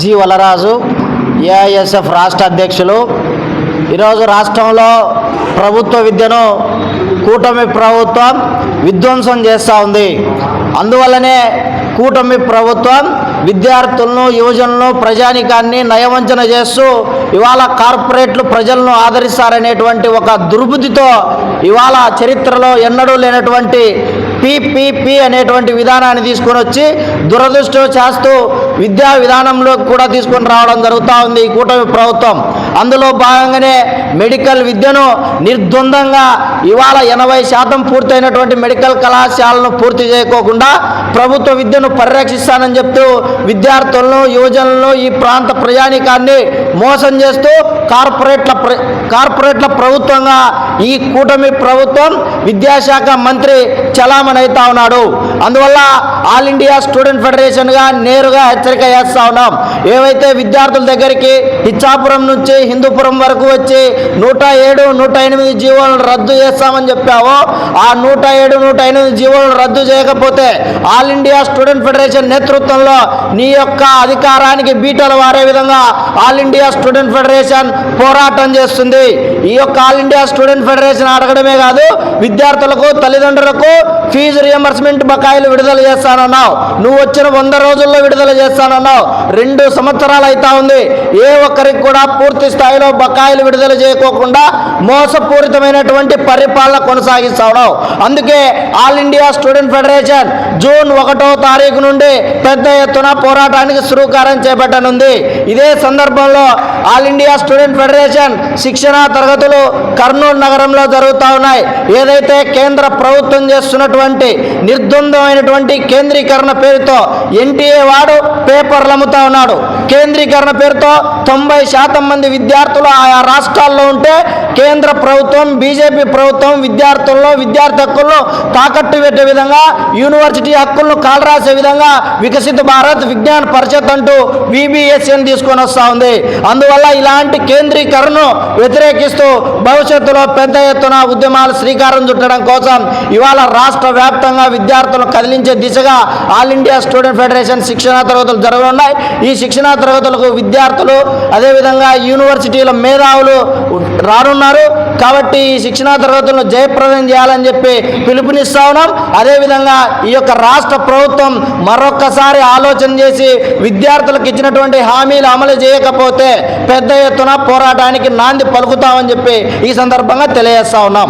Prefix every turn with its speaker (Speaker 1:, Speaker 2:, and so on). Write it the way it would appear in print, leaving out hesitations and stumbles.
Speaker 1: G Valaraju, AISF రాష్ట్ర అధ్యక్షులు. ఈరోజు రాష్ట్రంలో ప్రభుత్వ విద్యను కూటమి ప్రభుత్వం విధ్వంసం చేస్తూ ఉంది. అందువల్లనే కూటమి ప్రభుత్వం విద్యార్థులను, యువజనులను, ప్రజానికాన్ని నయవంచన చేస్తూ ఇవాళ కార్పొరేట్లు ప్రజలను ఆదరిస్తారనేటువంటి ఒక దుర్బుద్ధితో ఇవాళ చరిత్రలో ఎన్నడూ లేనటువంటి పిపిపి అనేటువంటి విధానాన్ని తీసుకొని వచ్చి దురదృష్టం చేస్తూ విద్యా విధానంలో కూడా తీసుకొని రావడం జరుగుతూ ఉంది ఈ కూటమి ప్రభుత్వం. అందులో భాగంగానే మెడికల్ విద్యను నిర్ద్వందంగా ఇవాళ 80% పూర్తయినటువంటి మెడికల్ కళాశాలను పూర్తి చేయకోకుండా ప్రభుత్వ విద్యను పరిరక్షిస్తానని చెప్తూ విద్యార్థులను, యువజనులను, ఈ ప్రాంత ప్రజానీకాన్ని మోసం చేస్తూ కార్పొరేట్ల ప్రభుత్వంగా ఈ కూటమి ప్రభుత్వం విద్యాశాఖ మంత్రి చలామణి అవుతా ఉన్నాడు. అందువల్ల ఆల్ ఇండియా స్టూడెంట్ ఫెడరేషన్గా నేరుగా హెచ్చరిక చేస్తూ ఉన్నాం. ఏవైతే విద్యార్థుల దగ్గరికి ఇచ్చాపురం నుంచి హిందూపురం వరకు వచ్చి 107, 108 జీవోలను రద్దు చేస్తామని చెప్పావో ఆ 107, 108 జీవోలను రద్దు చేయకపోతే ఆల్ ఇండియా స్టూడెంట్ ఫెడరేషన్ నేతృత్వంలో నీ యొక్క అధికారానికి బీటలు వారే విధంగా ఆల్ ఇండియా స్టూడెంట్ ఫెడరేషన్ పోరాటం చేస్తుంది. ఈ యొక్క ఆల్ ఇండియా స్టూడెంట్ ఫెడరేషన్ అడగడమే కాదు, విద్యార్థులకు, తల్లిదండ్రులకు ఫీజు రియంబర్స్మెంట్ బకాయిలు విడుదల చేస్తానన్నావు. నువ్వు వచ్చిన 100 రోజుల్లో విడుదల చేస్తానన్నావు. 2 సంవత్సరాలు అవుతా ఉంది. ఏ ఒక్కరికి కూడా పూర్తి స్థాయిలో బకాయిలు విడుదల చేయకోకుండా మోసపూరితమైనటువంటి పరిపాలన కొనసాగిస్తావు. అందుకే all India student federation June 1వ తారీఖు నుండి పెద్ద ఎత్తున పోరాటానికి శ్రీకారం చేపట్టనుంది. ఇదే సందర్భంలో ఆల్ ఇండియా స్టూడెంట్ ఫెడరేషన్ శిక్షణా తరగతులు కర్నూలు నగరంలో జరుగుతూ ఉన్నాయి. ఏదైతే కేంద్ర ప్రభుత్వం చేస్తున్నటువంటి నిర్ద్వందమైనటువంటి కేంద్రీకరణ పేరుతో ఎన్టీఏ వాడు పేపర్లు అమ్ముతా ఉన్నాడు. కేంద్రీకరణ పేరుతో 90% మంది విద్యార్థులు ఆయా రాష్ట్రాల్లో ఉంటే కేంద్ర ప్రభుత్వం, బీజేపీ ప్రభుత్వం విద్యార్థుల్లో విద్యార్థి హక్కులను తాకట్టు పెట్టే విధంగా, యూనివర్సిటీ హక్కులను కాలరాసే విధంగా వికసిత భారత్ విజ్ఞాన పరిషత్ అంటూ VBSN తీసుకొని వస్తూ ఉంది. అందువల్ల ఇలాంటి కేంద్రీకరణను వ్యతిరేకిస్తూ భవిష్యత్తులో పెద్ద ఎత్తున ఉద్యమాలు శ్రీకారం చుట్టడం కోసం ఇవాళ రాష్ట్ర వ్యాప్తంగా విద్యార్థులను కదిలించే దిశగా ఆల్ ఇండియా స్టూడెంట్ ఫెడరేషన్ శిక్షణా తరగతులు జరగనున్నాయి. ఈ శిక్షణా తరగతులకు విద్యార్థులు, అదేవిధంగా యూనివర్సిటీల మేధావులు రానున్నారు. కాబట్టి ఈ శిక్షణా తరగతులను జయప్రదం చేయాలని చెప్పి పిలుపునిస్తా ఉన్నాం. అదేవిధంగా ఈ యొక్క రాష్ట్ర ప్రభుత్వం మరొక్కసారి ఆలోచన చేసి విద్యార్థులకు ఇచ్చినటువంటి హామీలు అమలు చేయకపోతే పెద్ద ఎత్తున పోరాటానికి నాంది పలుకుతామని చెప్పి ఈ సందర్భంగా తెలియజేస్తా ఉన్నాం.